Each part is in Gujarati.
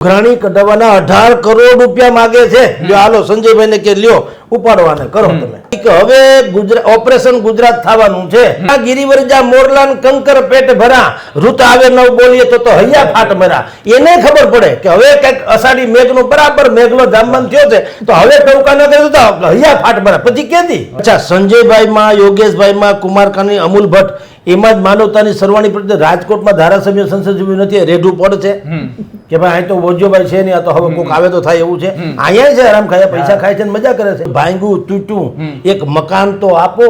ઘરાણી કઢાવવાના 18 કરોડ રૂપિયા માગે છે. જો હાલો સંજયભાઈ ને કે લ્યો ઉપાડવાને કરો તમે. હવે ઓપરેશન ગુજરાત થવાનું છે. આ ગિરિવરજા મોરલાન કંકર પેટ ભરા ઋત આવે નવ બોલીએ તો હૈયા ફાટ મરા. એને ખબર પડે કે હવે કઈક અષાઢી મેઘનો બરાબર મેઘલો જામવાન થયો છે તો હવે ટોકા ન કરે તો હૈયા ફાટ મરા. પછી કેદી અચ્છા સંજયભાઈ માં, યોગેશભાઈ માં, કુમાર કાની, અમૂલ ભટ્ટ એમાં જ માનવતાની સરવાણી પ્રત્યે રાજકોટમાં ધારાસભ્ય સંસદ સભ્ય નથી રેઢું પડે છે કે ભાઈ અહીં તો વોજ્યોભાઈ છે નહીં, આ તો હવે કોઈક આવે તો થાય એવું છે. અહીંયા છે આરામ ખાયા પૈસા ખાય છે મજા કરે છે. ભાંગું તૂટ્યું એક મકાન તો આપો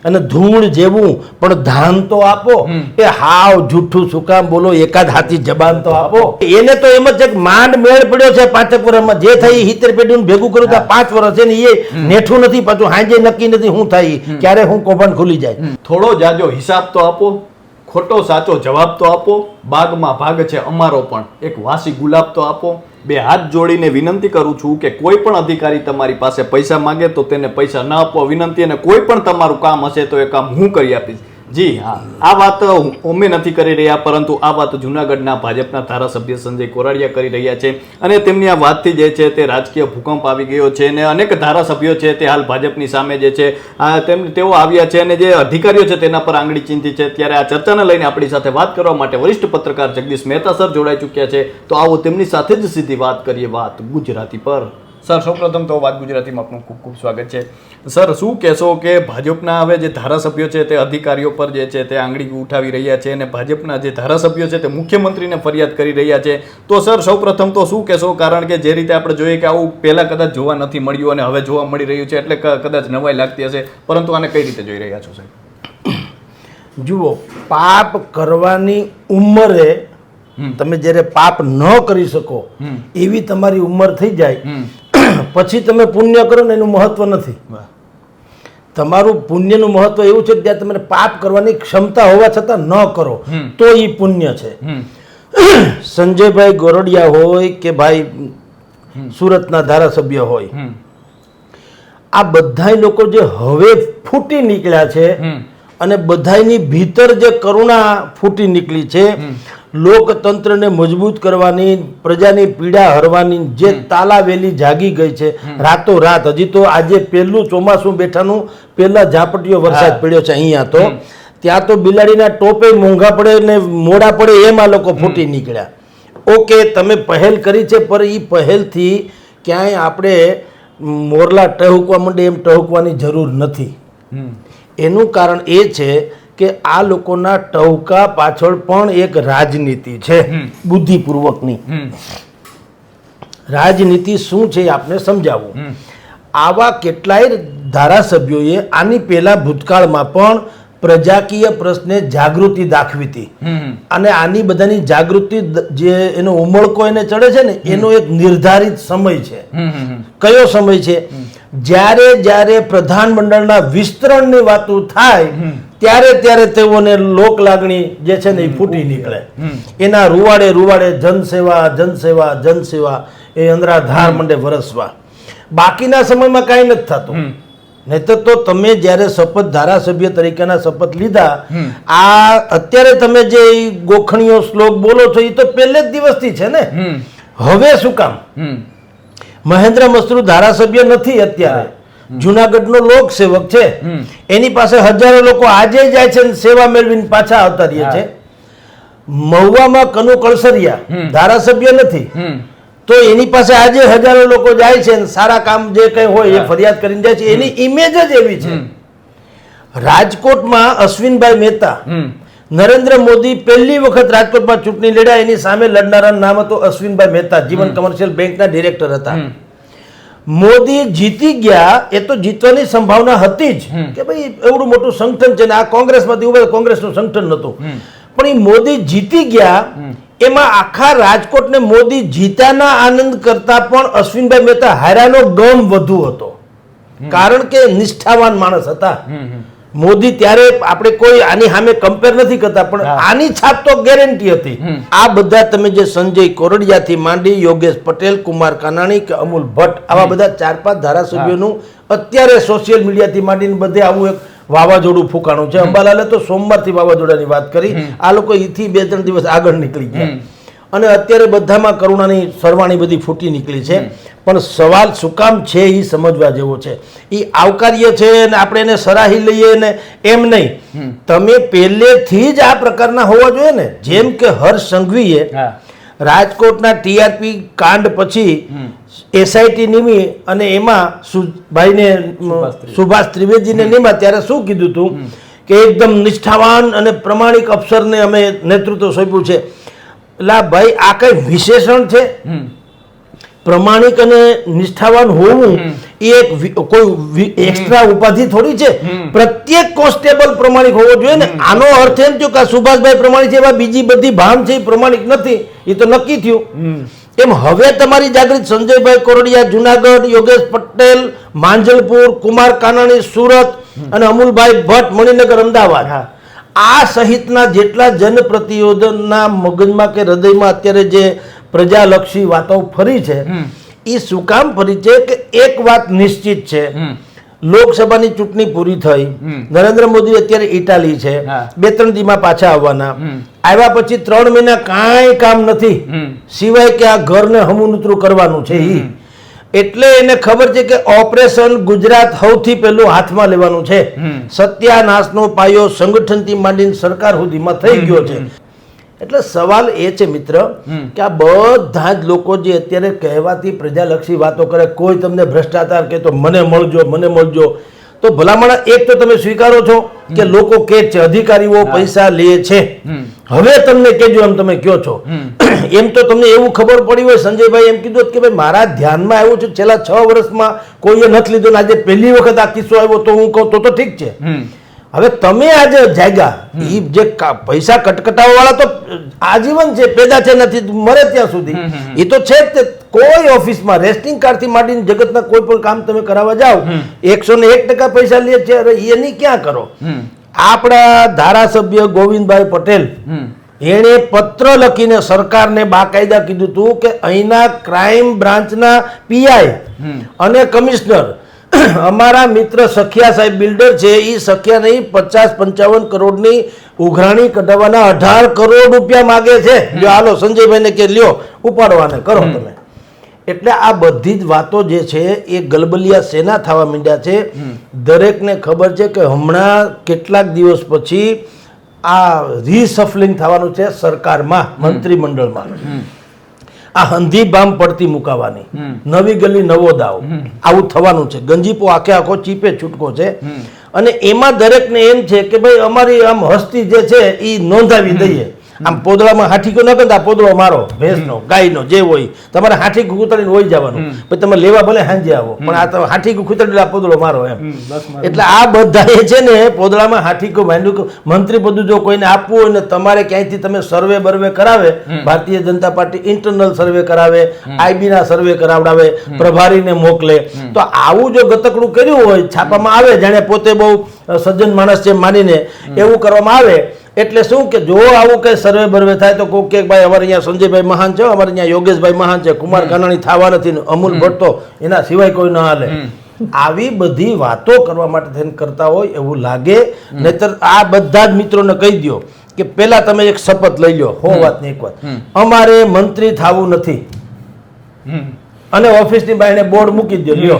અને ધૂળ જેવું પણ ધાન તો આપો. એ હાવ જૂઠું શું કામ બોલો, એકાદ હાથી જબાન તો આપો. એને તો એમ જ માંડ મેળ પડ્યો છે 5 વર્ષમાં. જે થઈ 70 પેઢીનું ભેગું કરું તો 5 વર્ષ છે ને એ નેઠું નથી, પાછું હાંજે નક્કી નથી શું થાય ક્યારે હું કૌભાંડ ખુલી જાય. થોડો જાજો હિસાબ તો આપો, ખોટો સાચો જવાબ તો આપો. બાગમાં ભાગ છે અમારો પણ એક વાસી ગુલાબ તો આપો. બે હાથ જોડીને વિનંતી કરું છું કે કોઈ પણ અધિકારી તમારી પાસે પૈસા માંગે તો તેને પૈસા ન આપવા વિનંતી, અને કોઈ પણ તમારું કામ હશે તો એ કામ હું કરી આપીશ. જી હા, આ વાત અમે નથી કરી રહ્યા, પરંતુ આ વાત જૂનાગઢના ભાજપના ધારાસભ્ય સંજય કોરાડિયા કરી રહ્યા છે. અને તેમની આ વાતથી જે છે તે રાજકીય ભૂકંપ આવી ગયો છે અને અનેક ધારાસભ્યો છે તે હાલ ભાજપની સામે જે છે તેઓ આવ્યા છે અને જે અધિકારીઓ છે તેના પર આંગળી ચીંધી છે. ત્યારે આ ચર્ચાને લઈને આપણી સાથે વાત કરવા માટે વરિષ્ઠ પત્રકાર જગદીશ મહેતા સર જોડાઈ ચૂક્યા છે. તો આવો તેમની સાથે જ સીધી વાત કરીએ વાત ગુજરાતી પર. સર સૌપ્રથમ તો વાત ગુજરાતીમાં આપનું ખૂબ ખૂબ સ્વાગત છે. સર શું કહેશો કે ભાજપના હવે જે ધારાસભ્યો છે તે અધિકારીઓ પર જે છે તે આંગળી ઉઠાવી રહ્યા છે અને ભાજપના જે ધારાસભ્યો છે તે મુખ્યમંત્રીને ફરિયાદ કરી રહ્યા છે. તો સર સૌપ્રથમ તો શું કહેશો, કારણ કે જે રીતે આપણે જોઈએ કે આવું પહેલાં કદાચ જોવા નથી મળ્યું અને હવે જોવા મળી રહ્યું છે એટલે કદાચ નવાઈ લાગતી હશે, પરંતુ આને કઈ રીતે જોઈ રહ્યા છો સાહેબ? જુઓ, પાપ કરવાની ઉંમરે તમે જ્યારે પાપ ન કરી શકો એવી તમારી ઉંમર થઈ જાય પછી તમે પુણ્ય કરો ને એનું મહત્વ નથી. તમારું પુણ્યનું મહત્વ એવું છે કે ત્યાં તમે પાપ કરવાની ક્ષમતા હોવા છતાં ન કરો તો એ પુણ્ય છે. સંજયભાઈ ગોરડિયા હોય કે ભાઈ સુરતના ધારાસભ્ય હોય, આ બધા લોકો જે હવે ફૂટી નીકળ્યા છે અને બધાની ભીતર જે કરુણા ફૂટી નીકળી છે, લોકતંત્રને મજબૂત કરવાની, પ્રજાની પીડા હરવાની જે તાલાવેલી જાગી ગઈ છે રાતોરાત. હજી તો આજે પહેલું ચોમાસું બેઠાનું પહેલા ઝાપટીઓ વરસાદ પડ્યો છે અહીંયા તો, ત્યાં તો બિલાડીના ટોપે મોંઘા પડે ને મોડા પડે એમાં લોકો ફૂટી નીકળ્યા. ઓકે, તમે પહેલ કરી છે, પણ એ પહેલથી ક્યાંય આપણે મોરલા ટહુકવા માંડે એમ ટહુકવાની જરૂર નથી. એનું કારણ એ છે કે આ લોકોના ટહુકા પાછળ પણ એક રાજનીતિ છે, બુદ્ધિપૂર્વકની રાજનીતિ. શું છે આપણે સમજાવવું. આવા કેટલાય ધારાસભ્યોએ આની પહેલા ભૂતકાળમાં પણ પ્રજાકીય પ્રશ્ને જાગૃતિ દાખવી હતી અને આની બધાની જાગૃતિ જે એનો ઉમળકો એને ચડે છે ને એનો એક નિર્ધારિત સમય છે. કયો સમય છે? જ્યારે જ્યારે પ્રધાનમંડળના વિસ્તરણની વાતો થાય ત્યારે તેઓને લોક લાગણી જે છે ને એ ફૂટી નીકળે. એના રૂવાડે રૂવાડે જનસેવા જનસેવા જનસેવા એ અંદરાધાર મંડે વરસવા. બાકીના સમયમાં કાંઈ નથી થતું. નહીતર તો તમે જ્યારે શપથ ધારાસભ્ય તરીકેના શપથ લીધા, આ અત્યારે તમે જે ગોખણીઓ શ્લોક બોલો છો એ તો પહેલે જ દિવસથી છે ને. હવે શું કામ? મહેન્દ્ર મસરૂ ધારાસભ્ય નથી અત્યારે, જુનાગઢનો લોકસેવક છે. એની પાસે હજારો લોકો આજે જાય છે સેવા મેળવીને પાછા આવતા રહે છે. મહુવામાં કનુ કળસરિયા ધારાસભ્ય નથી તો એની પાસે આજે હજારો લોકો જાય છે સારા કામ જે કઈ હોય એ ફરિયાદ કરીને જાય છે. એની ઇમેજ જ એવી છે. રાજકોટમાં અશ્વિનભાઈ મહેતા, નરેન્દ્ર મોદી પહેલી વખત રાજકોટમાં ચૂંટણી લડ્યા, એની સામે લડનારાનું નામ હતું અશ્વિનભાઈ મહેતા, જીવન કમર્શિયલ બેંકના ડિરેક્ટર હતા. મોદી જીતી ગયા, એ તો જીતવાની સંભાવના હતી જ કે ભાઈ એવડું મોટું સંગઠન છે ને આ કોંગ્રેસમાંથી ઉભા, કોંગ્રેસનું સંગઠન નહોતું, પણ એ મોદી જીતી ગયા. એમાં આખા રાજકોટને મોદી જીત્યાના આનંદ કરતા પણ અશ્વિનભાઈ મહેતા હાર્યાનો ગમ વધુ હતો, કારણ કે નિષ્ઠાવાન માણસ હતા. મોદી ત્યારે આપણે કોઈ આની સામે કમ્પેર નથી કરતા, પણ આની છાપ તો ગેરંટી હતી. આ બધા તમે જે સંજય કોરડિયાથી માંડી યોગેશ પટેલ, કુમાર કાનાણી કે અમૂલ ભટ્ટ, આવા બધા 4-5 ધારાસભ્યોનું અત્યારે સોશિયલ મીડિયાથી માંડીને બધે આવું એક વાવાઝોડું ફૂંકાણું છે. અંબાલાલે તો સોમવારથી વાવાઝોડાની વાત કરી, આ લોકો એથી 2-3 દિવસ આગળ નીકળી ગયા. અને અત્યારે બધામાં કરુણાની સરવાણી બધી ફૂટી નીકળી છે. પણ સવાલ શું કામ છે એ સમજવા જેવો છે. એ આવકાર્ય છે ને આપણે એને સરાહી લઈએ ને એમ નહીં. તમે પહેલેથી જ આ પ્રકારના હોવા જોઈએ ને. જેમ કે હર્ષ સંઘવીએ રાજકોટના ટીઆરપી કાંડ પછી એસઆઈટી નીમી અને એમાં સુભાષ ત્રિવેદીને નીમા ત્યારે શું કીધું હતું કે એકદમ નિષ્ઠાવાન અને પ્રમાણિક અફસરને અમે નેતૃત્વ સોંપ્યું છે. એટલે ભાઈ આ કઈ વિશેષણ છે? પ્રમાણિક અને નિષ્ઠાવાન હોવું એ એક કોઈ એક્સ્ટ્રા ઉપાધિ થોડી છે. પ્રત્યેક કોન્સ્ટેબલ પ્રમાણિક હોવો જોઈએ ને. આનો અર્થ એમ થયો કે સુભાષભાઈ પ્રમાણિક છે, એવા બીજી બધી ભાન છે એ પ્રમાણિક નથી, એ તો નક્કી થયું. એમ હવે તમારી જાગૃત સંજયભાઈ કોરડિયા જુનાગઢ, યોગેશ પટેલ માંજલપુર, કુમાર કાનાણી સુરત અને અમુલભાઈ ભટ્ટ મણિનગર અમદાવાદ, આ સહિતના જેટલા જનપ્રતિનિધિઓના મગજમાં કે હૃદયમાં અત્યારે જે પ્રજાલક્ષી વાતો ફરી છે એ શું કામ ફરી છે કે એક વાત નિશ્ચિત છે, લોકસભાની ચૂંટણી પૂરી થઈ, નરેન્દ્ર મોદી અત્યારે ઇટાલી છે, 2-3 દીમાં પાછા આવવાના, આવ્યા પછી 3 મહિના કાંઈ કામ નથી સિવાય કે આ ઘરને હમુનતરું કરવાનું છે. એટલે એને ખબર છે કે ઓપરેશન ગુજરાત સૌથી પહેલું હાથમાં લેવાનું છે. સત્યાનાશનો પાયો સંગઠનથી માંડીને સરકાર સુધીમાં થઈ ગયો છે. એટલે સવાલ એ છે મિત્ર કે આ બધા જ લોકો જે અત્યારે કહેવાતી પ્રજાલક્ષી વાતો કરે, કોઈ તમને ભ્રષ્ટાચાર કે તો મને મળજો, તો ભલામણ એક તો તમે સ્વીકારો છો કે લોકો કે છે અધિકારીઓ પૈસા લે છે. હવે તમને કેજો એમ તમે કયો છો. એમ તો તમને એવું ખબર પડી હોય, સંજયભાઈ એમ કીધું કે ભાઈ મારા ધ્યાનમાં આવ્યું છે છેલ્લા 6 વર્ષમાં કોઈએ નથી લીધો ને આજે પહેલી વખત આ કિસ્સો આવ્યો તો હું કહું તો ઠીક છે. હવે તમે આજે જાગ્યા એ જે પૈસા કટકટાવા વાળા તો આજીવન છે, પેદા છે નથી મરે ત્યાં સુધી એ તો છે જ. કોઈ ઓફિસમાં રેસ્ટિંગ કાર્ડથી માંડીને જગતના કોઈ પણ કામ તમે કરાવવા જાઓ 101% પૈસા લે છે. અરે એની ક્યાં કરો. આપણા ધારાસભ્ય ગોવિંદભાઈ પટેલ એણે પત્ર લખીને સરકારને બાકાયદા કીધું હતું કે અહીંના ક્રાઇમ બ્રાન્ચના પીઆઈ અને કમિશનર અમારા મિત્ર સખિયા સાહેબ બિલ્ડર છે, એ સખિયા નહીં 50-55 કરોડની ઉઘરાણી કઢાવવાના 18 કરોડ રૂપિયા માગે છે. જો હાલો સંજયભાઈને કે લ્યો ઉપાડવાને કરો તમે. એટલે આ બધી જ વાતો જે છે એ ગલબલિયા સેના થવા માંડ્યા છે. દરેકને ખબર છે કે હમણાં કેટલાક દિવસ પછી આ રીસફલિંગ થવાનું છે સરકારમાં, મંત્રીમંડળમાં. આ હંધીબામ પડતી મુકાવાની, નવી ગલી નવો દાવ, આવું થવાનું છે. ગંજીપો આખો ચીપે છૂટકો છે. અને એમાં દરેકને એમ છે કે ભાઈ અમારી આમ હસ્તી જે છે એ નોંધાવી દઈએ. આમ પોદળામાં હાથીકો ન કરતા પોદળો મારો ભેંસનો ગાયનો જે હોય તમારે હાથીકું કૂતરીને હોય જવાનું, પછી તમે લેવા ભલે સાંજે આવો પણ આ તો હાથીકું કૂતરી આ પોદળો મારો એમ. એટલે આ બધા એ છે ને પોદળામાં હાથીકું માંડ્યું. મંત્રી પદું જો કોઈને આપવું હોય ને તમારે ક્યાંયથી તમે સર્વે બર્વે કરાવે, ભારતીય જનતા પાર્ટી ઇન્ટરનલ સર્વે કરાવે, આઈબી ના સર્વે કરાવડાવે, પ્રભારીને મોકલે, તો આવું જો ગતકડું કર્યું હોય છાપામાં આવે જાણે પોતે બહુ સજ્જન માણસ છે માનીને એવું કરવામાં આવે. એટલે શું કે જો આવું કઈ સર્વે બર્વે થાય તો કોઈ કે ભાઈ અમારે અહીંયા સંજયભાઈ મહાન છે, અમારે અહીંયા યોગેશભાઈ મહાન છે, કુમાર કાનાણી થવા નથી, અમૂલ ભટ્ટ તો એના સિવાય કોઈ ન હાલે. આવી બધી વાતો કરવા માટે થઈને કરતા હોય એવું લાગે. નહીતર આ બધા જ મિત્રોને કહી દો કે પેલા તમે એક શપથ લઈ લો, વાત ને એક વાત, અમારે મંત્રી થવું નથી અને ઓફિસની બાઈને બોર્ડ મૂકી દો લ્યો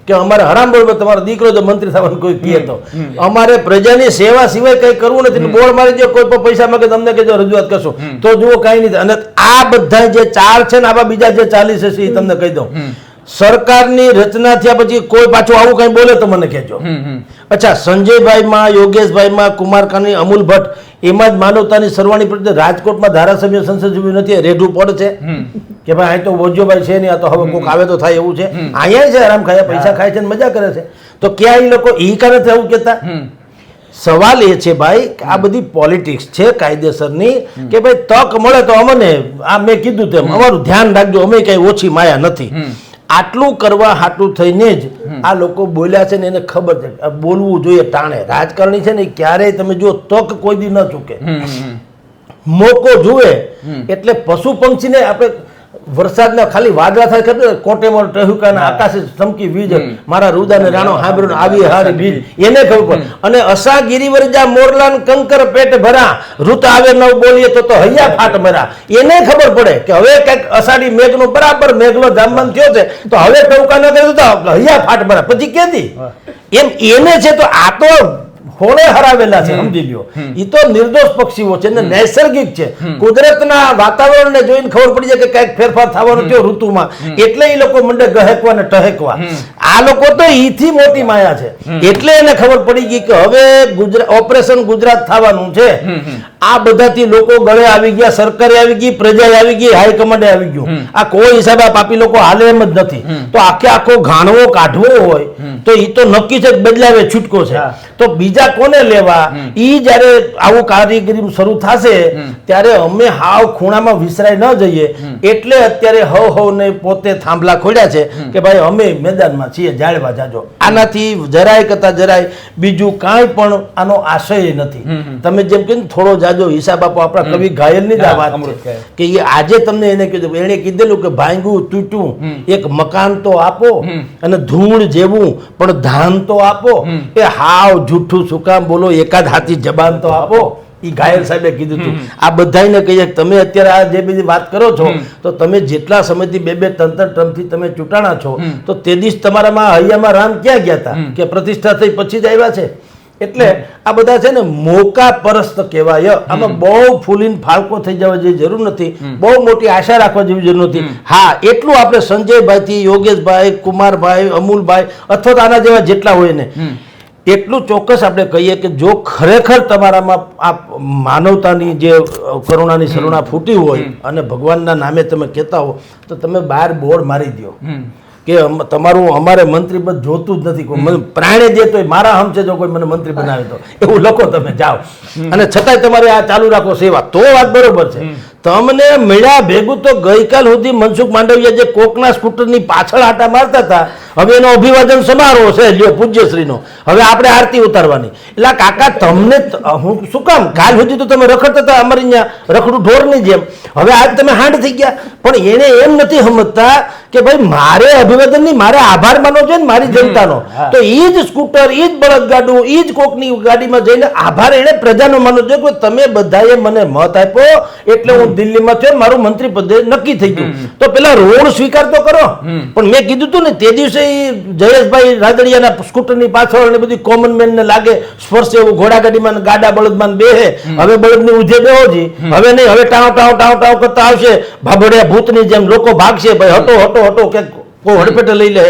કે અમારે હરામ બોર્ડ તમારો દીકરો જો મંત્રી થવાનું કોઈ કહે તો અમારે પ્રજાની સેવા સિવાય કઈ કરવું નથી, બોર્ડ મારી દો, કોઈ પણ પૈસા માંગે તમને કહેજો રજૂઆત કરશો તો જુઓ કઈ નહીં. અને આ બધા જે 4 છે ને આવા બીજા જે 40 છે એ તમને કહી દઉં, સરકારની રચના થયા પછી કોઈ પાછું આવું કઈ બોલે તો મને કહેજો. અચ્છા, સંજયભાઈમાં, યોગેશભાઈમાં, કુમાર કાનાણી, અમૂલ ભટ્ટ એમાં જ માનવતાની સરવાણી પડતી. રાજકોટમાં ધારાસભ્ય સંસદ સભ્ય નથી, રેઢું પડે છે કે ભાઈ અહીં તો વોજ્યોભાઈ છે નહીં, આ તો હવે કોઈક આવે તો થાય એવું છે. અહીંયા છે આરામ ખાયા પૈસા ખાય છે ને મજા કરે છે. તો ક્યાં એ લોકો ઈ કારણે આવું કહેતા? સવાલ એ છે ભાઈ આ બધી પોલિટિક્સ છે કાયદેસરની કે ભાઈ તક મળે તો અમને આ મેં કીધું તેમ અમારું ધ્યાન રાખજો, અમે કઈ ઓછી માયા નથી. આટલું કરવા હાટું થઈને જ આ લોકો બોલ્યા છે ને એને ખબર છે બોલવું જોઈએ ટાણે. રાજકારણી છે ને ક્યારેય તમે જો તક કોઈ દી ન ચૂકે, મોકો જુએ. એટલે પશુ પંક્ષીને આપણે વરસાદના ખાલી વાદળા થાય ખબર કોટેમોર ટહુકાના આકાશે ચમકી વીજ મારા રુદાને રાણો હાંભળ્યું આવી હારી બીજ એને ખબર પડે. અને અસા ગિરિવરજા મોરલાન કંકર પેટ ભરા ઋત આવે નવ બોલીએ તો હૈયા ફાટ મરા એને ખબર પડે કે હવે કઈક અષાઢી મેઘનો બરાબર મેઘલો જામવાન થયો છે તો હવે ટહુકા ન કરે તો હૈયા ફાટ મરા પછી કેદી એમ એને છે તો આ તો હોળે હરાવેલા છે સમજી લ્યો. એ તો નિર્દોષ પક્ષીઓ છે ને નૈસર્ગિક છે. કુદરતના વાતાવરણને જોઈને ખબર પડી જાય કે કઈક ફેરફાર થવાનો થયો ઋતુમાં એટલે એ લોકો મંડે ગહેકવા ને ટહેકવા. આ લોકો તો ઈથી મોટી માયા છે એટલે એને ખબર પડી ગઈ કે હવે ઓપરેશન ગુજરાત થવાનું છે. આ બધાથી લોકો ગળે આવી ગયા, સરકારે આવી ગઈ, પ્રજાએ આવી ગઈ, હાઈકમાન્ડે આવી ગયું. આ કોઈ હિસાબે આ પાપી લોકો હાલે એમ જ નથી. તો આખો ઘાણવો કાઢવો હોય તો એ તો નક્કી છે બદલાવે છૂટકો છે. તો બીજા કોને લેવા? ઈ જયારે આવું કારીગરી શરૂ થશે ત્યારે અમે હાવ ખૂણામાં વિસરાય ન જઈએ એટલે અત્યારે હવ ને પોતે થાંભલા ખોલ્યા છે કે ભાઈ અમે મેદાનમાં છીએ, જાળવા જાજો. આનાથી જરાય કરતા જરાય બીજું કાંઈ પણ આનો આશય નથી. તમે જેમ કે થોડો જાજો હિસાબ આપો. આપણા કવિ ઘાયલની જ આ વાત છે કે એ આજે તમને એને કીધું, એને કીધેલું કે ભાંગું તૂટ્યું એક મકાન તો આપો અને ધૂળ જેવું પણ ધાન તો આપો. એ હાવ જૂઠું શું કામ બોલો, એકાદ હાથી જબાન તો આપો. ઈ ઘાયલ સાહેબે કીધું હતું. આ બધાને કહીએ તમે અત્યારે આ જે બધી વાત કરો છો તો તમે જેટલા સમયથી બે ત્રણ ટર્મથી તમે ચૂંટાણા છો તો તે દિવસ તમારામાં હૈયામાં રામ ક્યાં ગયા હતા કે પ્રતિષ્ઠા થઈ પછી જ આવ્યા છે? એટલે આ બધા છે ને મોકા પરસ્ત કહેવાય. આમાં બહુ ફૂલીને ફાળકો થઈ જવા જેવી જરૂર નથી, બહુ મોટી આશા રાખવા જેવી જરૂર નથી. હા, એટલું આપણે સંજયભાઈ થી યોગેશભાઈ, કુમારભાઈ, અમુલભાઈ અથવા તો આના જેવા જેટલા હોય ને એટલું ચોક્કસ આપણે કહીએ કે જો ખરેખર તમારામાં આ માનવતાની જે કરુણાની સરુણા ફૂટી હોય અને ભગવાનના નામે તમે કહેતા હો તો તમે બહાર બોર્ડ મારી દો કે તમારું અમારે મંત્રી પદ જોતું જ નથી. કોઈ પ્રાણી દે તો મારા હમ છે, જો કોઈ મને મંત્રી બનાવે તો એવું લખો તમે જાઓ. અને છતાંય તમારે આ ચાલુ રાખો સેવા, તો વાત બરોબર છે. તમને મળ્યા ભેગું તો ગઈકાલ સુધી મનસુખ માંડવિયા જે કોકના સ્કૂટરની પાછળ આટા મારતા હતા હવે એનો અભિવાદન સમારોહ છે લ્યો પૂજ્યશ્રીનો. હવે આપણે આરતી ઉતારવાની. એટલે કાકા તમને હું શું કામ કાલ સુધી તો તમે રખડતા હતા અમારી અહીંયા રખડું ઢોરની જેમ, હવે આજ તમે હાંડ થઈ ગયા. પણ એને એમ નથી સમજતા કે ભાઈ મારે અભિવાદન નહીં, મારે આભાર માનવો જોઈએ ને મારી જનતાનો. તો ઈ જ સ્કૂટર, ઈ જ બળદગાડું, ઈ જ કોકની ગાડીમાં જઈને આભાર એને પ્રજાનો માનવો જોઈએ કે તમે બધાએ મને મત આપ્યો એટલે હું દિલ્હીમાં થયો, મારું મંત્રી પદ નક્કી થઈ ગયું. તો પેલા ઋણ સ્વીકાર તો કરો. પણ મેં કીધું તું ને તે દિવસે જયેશભાઈ રાદડિયાના સ્કૂટરની પાછળ ને બધી કોમન મેન ને લાગે સ્પર્શ એવું ઘોડાગાડીમાં ગાડા બળદમાં બેહે. હવે બળદની ઉધે બેહો જી, હવે નહીં, હવે ટાવ ટાવ ટાવ ટાવ કરતા આવશે ભાભડિયા ભૂતની જેમ. લોકો ભાગશે ભાઈ હટો હટો હટો કે કોઈ હડપેટે લઈ લે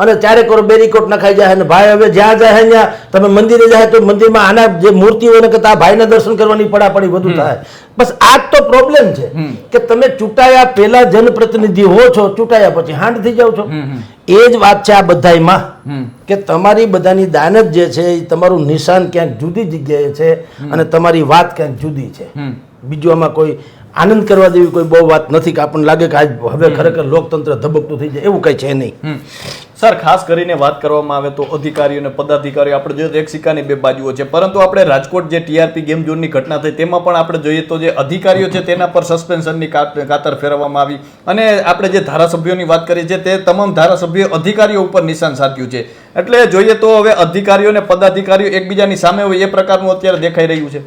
અને ચારે કરો બેરીકોટ નખાઈ જાય. અને ભાઈ હવે જ્યાં જાય ત્યાં તમે મંદિરે જાય તો મંદિરમાં આના જે મૂર્તિ હોય ને કે આ ભાઈના દર્શન કરવાની પડાપડી વધુ થાય. બસ આ જ તો પ્રોબ્લેમ છે કે તમે ચૂંટાયા પહેલા જનપ્રતિનિધિ હો છો, ચૂંટાયા પછી હાંડ થઈ જાવ છો. એ જ વાત છે આ બધામાં કે તમારી બધાની દાનત જે છે એ તમારું નિશાન ક્યાંક જુદી જગ્યાએ છે અને તમારી વાત ક્યાંક જુદી છે. બીજું આમાં કોઈ આનંદ કરવા જેવી કોઈ બહુ વાત નથી કે આપણને લાગે કે આજ હવે ખરેખર લોકતંત્ર ધબકતું થઈ જાય એવું કઈ છે નહીં. સર, ખાસ કરીને વાત કરવામાં આવે તો અધિકારીઓ અને પદાધિકારીઓ આપણે જોઈએ તો એક સિક્કાની બે બાજુઓ છે. પરંતુ આપણે રાજકોટ જે ટીઆરપી ગેમ ઝોનની ઘટના થઈ તેમાં પણ આપણે જોઈએ તો જે અધિકારીઓ છે તેના પર સસ્પેન્શનની કાતર ફેરવવામાં આવી. અને આપણે જે ધારાસભ્યોની વાત કરી છે તે તમામ ધારાસભ્યો અધિકારીઓ ઉપર નિશાન સાધ્યું છે. એટલે જોઈએ તો હવે અધિકારીઓ અને પદાધિકારીઓ એકબીજાની સામે હોય એ પ્રકારનું અત્યારે દેખાઈ રહ્યું છે.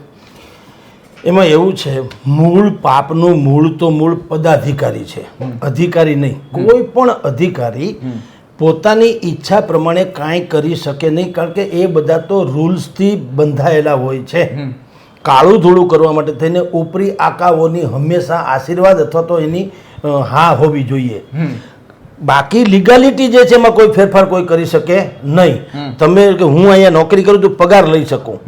એમાં એવું છે, મૂળ પાપનું મૂળ તો મૂળ પદાધિકારી છે, અધિકારી નહીં. કોઈ પણ અધિકારી પોતાની ઈચ્છા પ્રમાણે કાંઈ કરી શકે નહીં, કારણ કે એ બધા તો રૂલ્સથી બંધાયેલા હોય છે. કાળું ધોળું કરવા માટે થઈને ઉપરી આકાઓની હંમેશા આશીર્વાદ અથવા તો એની હા હોવી જોઈએ. બાકી લીગાલિટી જે છે એમાં કોઈ ફેરફાર કોઈ કરી શકે નહીં. તમે કે હું અહીંયા નોકરી કરું છું પગાર લઈ શકું,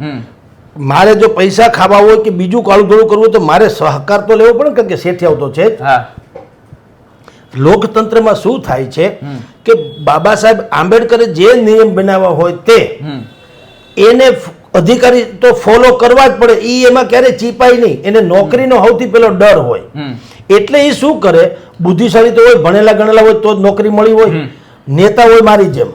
મારે જો પૈસા ખાવા હોય કે બીજું કાળું ધોળું કરવું હોય તો મારે સહકાર તો લેવો પડે, કારણ કે શેઠિયાઓ તો છે જ. લોકતંત્રમાં શું થાય છે કે બાબા સાહેબ આંબેડકરે જે નિયમ બનાવવા હોય તે એને અધિકારી તો ફોલો કરવા જ પડે. એ એમાં ક્યારે ચીપાય નહીં. એને નોકરીનો સૌથી પેલો ડર હોય. એટલે એ શું કરે, બુદ્ધિશાળી તો હોય, ભણેલા ગણેલા હોય તો જ નોકરી મળી હોય. નેતા હોય મારી જેમ,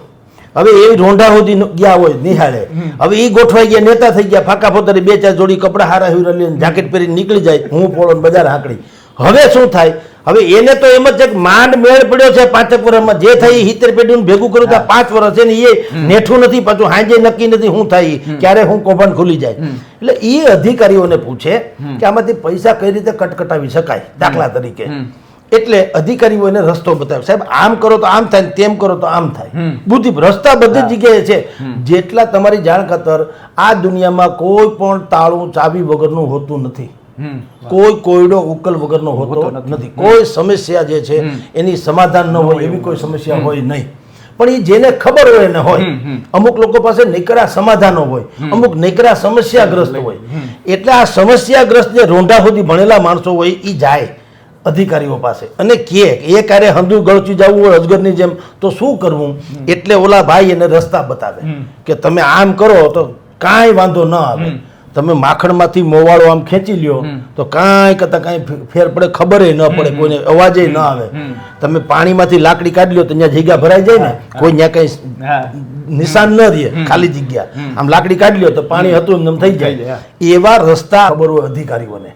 હવે એ રોંઢા સુધી ગયા હોય નિહાળે, હવે એ ગોઠવાઈ ગયા, નેતા થઈ ગયા, ફાકા ફોતરી બે ચાર જોડી કપડા હારા હીરા લઈને જાકેટ પહેરીને નીકળી જાય, હું પોળો બજાર હાંકડી. હવે શું થાય, હવે એને તો એમ જ છે કે માંડ મેળ પડ્યો છે 5 વર્ષમાં, જે થઈ 70 પેઢીનું ભેગું કરું તો 5 વર્ષ છે ને એ નેઠું નથી, પાછું હાંજે નક્કી નથી શું થાય, ક્યારે હું કૌભાંડ ખુલી જાય. એટલે એ અધિકારીઓને પૂછે કે આમાંથી પૈસા કઈ રીતે કટકટાવી શકાય દાખલા તરીકે. એટલે અધિકારીઓ એને રસ્તો બતાવે, સાહેબ આમ કરો તો આમ થાય, તેમ કરો તો આમ થાય. બુદ્ધિ રસ્તા બધી જગ્યાએ છે. જેટલા તમારી જાણ ખાતર આ દુનિયામાં કોઈ પણ તાળું ચાવી વગરનું હોતું નથી, કોઈ કોયડો ઉકેલ વગરનો હોતો નથી. કોઈ સમસ્યા જે છે એની સમાધાન ન હોય એવી કોઈ સમસ્યા હોય નહીં. પણ એ જેને ખબર હોય એને હોય. અમુક લોકો પાસે નકરા સમાધાનો હોય, અમુક નકરા સમસ્યાગ્રસ્ત હોય. એટલે આ સમસ્યાગ્રસ્ત જે રોંઢા સુધી ભણેલા માણસો હોય એ જાય અધિકારીઓ પાસે અને કહે એ કાર્ય હંધુ ગળચી જવું હોય અજગરની જેમ તો શું કરવું. એટલે ઓલા ભાઈ એને રસ્તા બતાવે કે તમે આમ કરો તો કાંઈ વાંધો ન આવે. તમે માખણમાંથી મોવાળો આમ ખેંચી લ્યો તો કાંઈ કરતા કાંઈ ફેર પડે ખબર ન પડે, કોઈને અવાજે ન આવે. તમે પાણીમાંથી લાકડી કાઢી લ્યો તો ત્યાં જગ્યા ભરાઈ જાય ને, કોઈ ત્યાં કઈ નિશાન ન રહે, ખાલી જગ્યા. આમ લાકડી કાઢી લ્યો તો પાણી હતું એમ થઈ જાય. એવા રસ્તા ખબર હોય અધિકારીઓને.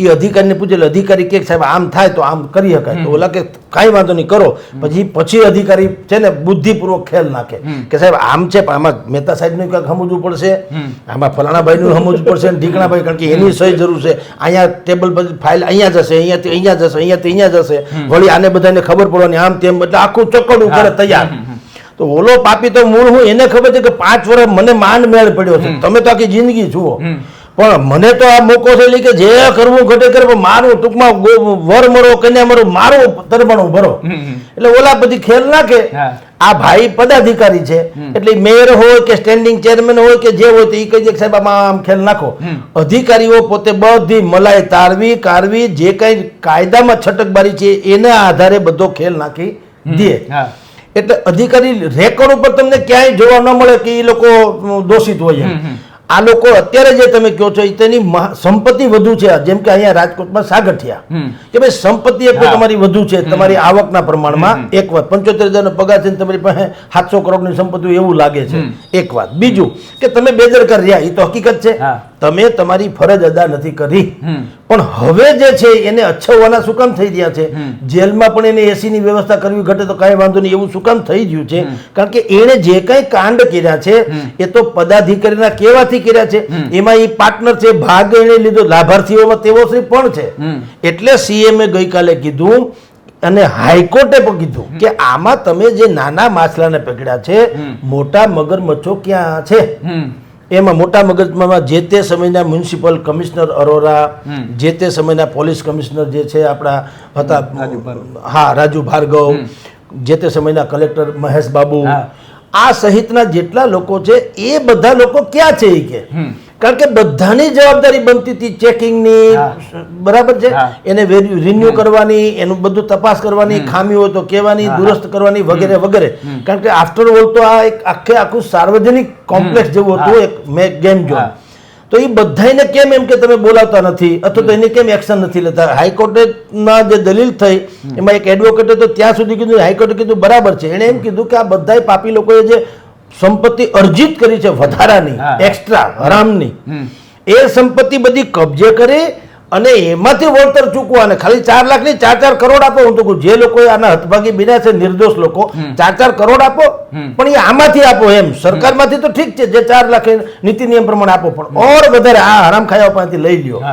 એ અધિકારીને પૂછે એટલે અધિકારી કે સાહેબ આમ થાય તો આમ કરી શકાય, તો ઓલા કે કાંઈ વાંધો નહીં કરો. પછી અધિકારી છે ને બુદ્ધિપૂર્વક ખેલ નાખે કે સાહેબ આમ છે પણ આમાં મહેતા સાહેબનું ક્યાંક સમજવું પડશે, આમાં ફલાણાભાઈનું સમજવું પડશે ને ઢીકણાભાઈ, કારણ કે એની સહી જરૂર છે. અહીંયા ટેબલ પર ફાઇલ અહીંયા જશે, અહીંયાથી અહીંયા જશે, અહીંયાથી અહીંયા જશે, વળી આને બધાને ખબર પડવાની આમ તેમ, એટલે આખું ચકડું કરે તૈયાર. તો ઓલો પાપી તો મૂળ હું એને ખબર છે કે 5 વર્ષ મને માંડ મેળ પડ્યો છે, તમે તો આખી જિંદગી જુઓ, પણ મને તો આ મોકો છે કે જે કરવું ઘટે કરે, મારું ટૂંકમાં વર મરો કન્યા મરો મારું તરબણું ભરો. એટલે ઓલા બધી ખેલ નાખે. આ ભાઈ પદાધિકારી છે એટલે મેયર હોય કે સ્ટેન્ડિંગ ચેરમેન હોય કે જે હોય તો એ કહી દે કે સાહેબ આમ ખેલ નાખો. અધિકારીઓ પોતે બધી મલાઈ તારવી કારવી જે કઈ કાયદામાં છટકબારી છે એના આધારે બધો ખેલ નાખી દે. એટલે અધિકારી રેકોર્ડ ઉપર તમને ક્યાંય જોવા ન મળે કે એ લોકો દોષિત હોય. આ લોકો અત્યારે જે તમે કહો છો તેની સંપત્તિ વધુ છે. જેમ કે અહીંયા રાજકોટમાં સાગઠિયા કે ભાઈ સંપત્તિ એક તો તમારી વધુ છે તમારી આવકના પ્રમાણમાં, એક વાત. 75,000 પગાર છે તમારી પાસે 700 કરોડની સંપત્તિ એવું લાગે છે, એક વાત. બીજું કે તમે બેદરકાર રહ્યા એ તો હકીકત છે, તમે તમારી ફરજ અદા નથી કરી. પણ હવે જે છે એને અછવવાના શું કામ થઈ રહ્યા છે? જેલમાં પણ એને એસી ની વ્યવસ્થા કરવી ઘટે તો કાંઈ વાંધો નહીં એવું શું કામ થઈ ગયું છે? કારણ કે એને જે કઈ કાંડ કર્યા છે એ તો પદાધિકારીના કહેવાથી કર્યા છે. એમાં એ પાર્ટનર છે, ભાગ એને લીધો, લાભાર્થીઓમાં તેવો શ્રી પણ છે. એટલે સીએમએ ગઈકાલે કીધું અને હાઈકોર્ટે પણ કીધું કે આમાં તમે જે નાના માછલાને પકડ્યા છે, મોટા મગરમચ્છો ક્યાં છે? એમાં મોટા મગજમાં જે તે સમયના મ્યુનિસિપલ કમિશનર અરોરા, જે તે સમયના પોલીસ કમિશનર જે છે આપણા હતા, હા રાજુ ભાર્ગવ, જે તે સમયના કલેક્ટર મહેશ બાબુ, આ સહિતના જેટલા લોકો છે એ બધા લોકો ક્યાં છે એ કે, કારણ કે બધાની જવાબદારી બનતી હતી ચેકિંગની, બરાબર છે, એને રિન્યુ કરવાની, એનું બધું તપાસ કરવાની, ખામી હોય તો કહેવાની, દુરસ્ત કરવાની વગેરે વગેરે. કારણ કે આફ્ટર ઓલ તો આ એક આખું સાર્વજનિક કોમ્પ્લેક્સ જેવું હતું, એક ગેમ ઝોન. તો એ બધાને કેમ એમ કે તમે બોલાવતા નથી અથવા તો એની કેમ એક્શન નથી લેતા? હાઈકોર્ટના જે દલીલ થઈ એમાં એક એડવોકેટે તો ત્યાં સુધી કીધું, હાઈકોર્ટે કીધું બરાબર છે. એણે એમ કીધું કે આ બધા પાપી લોકોએ જે સંપત્તિ અર્જિત કરી છે વધારાની, એક્સ્ટ્રા હરામની, એ સંપત્તિ બધી કબજે કરી અને એમાંથી વળતર ચૂકવા, અને ખાલી 4 લાખ ની 4 કરોડ આપો. હું તો કહું જે લોકો આના હતભાગી બન્યા છે નિર્દોષ લોકો, 4 કરોડ આપો, પણ એ આમાંથી આપો. એમ સરકારમાંથી તો ઠીક છે, જે 4 લાખ નીતિ નિયમ પ્રમાણે આપો, પણ ઓર વધારે આ હરામ ખાયા પાસેથી લઈ લ્યો.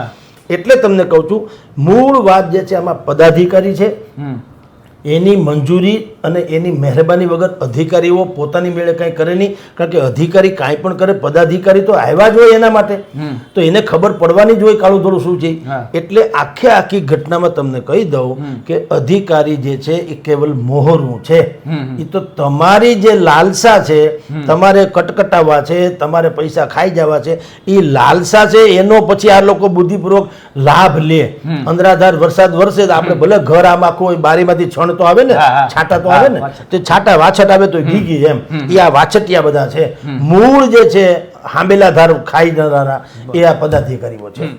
એટલે તમને કહું છું મૂળ વાત જે છે આમાં પદાધિકારી છે, એની મંજૂરી અને એની મહેરબાની વગર અધિકારીઓ પોતાની મેળે કાંઈ કરે નહીં. કારણ કે અધિકારી કાંઈ પણ કરે, પદાધિકારી તો આવ્યા જ હોય એના માટે, તો એને ખબર પડવાની જ હોય કાળું ધોળું શું છે. એટલે આખી ઘટનામાં તમને કહી દઉં કે અધિકારી જે છે એ કેવલ મોહરું છે. એ તો તમારી જે લાલસા છે, તમારે કટકટાવવા છે, તમારે પૈસા ખાઈ જવા છે, એ લાલસા છે એનો પછી આ લોકો બુદ્ધિપૂર્વક લાભ લે. અંદરાધાર વરસાદ વરસે તો આપણે ભલે ઘર આમ આખું હોય, બારીમાંથી છણ તો આવે ને, છાટા તો આવે ને, તે છાટા વાછટ આવે તો ભીગી, એમ એ આ વાછટિયા બધા છે. મૂળ જે છે હાંબેલા ધાર ખાઈ જનારા એ આ પદાધિકારીઓ છે.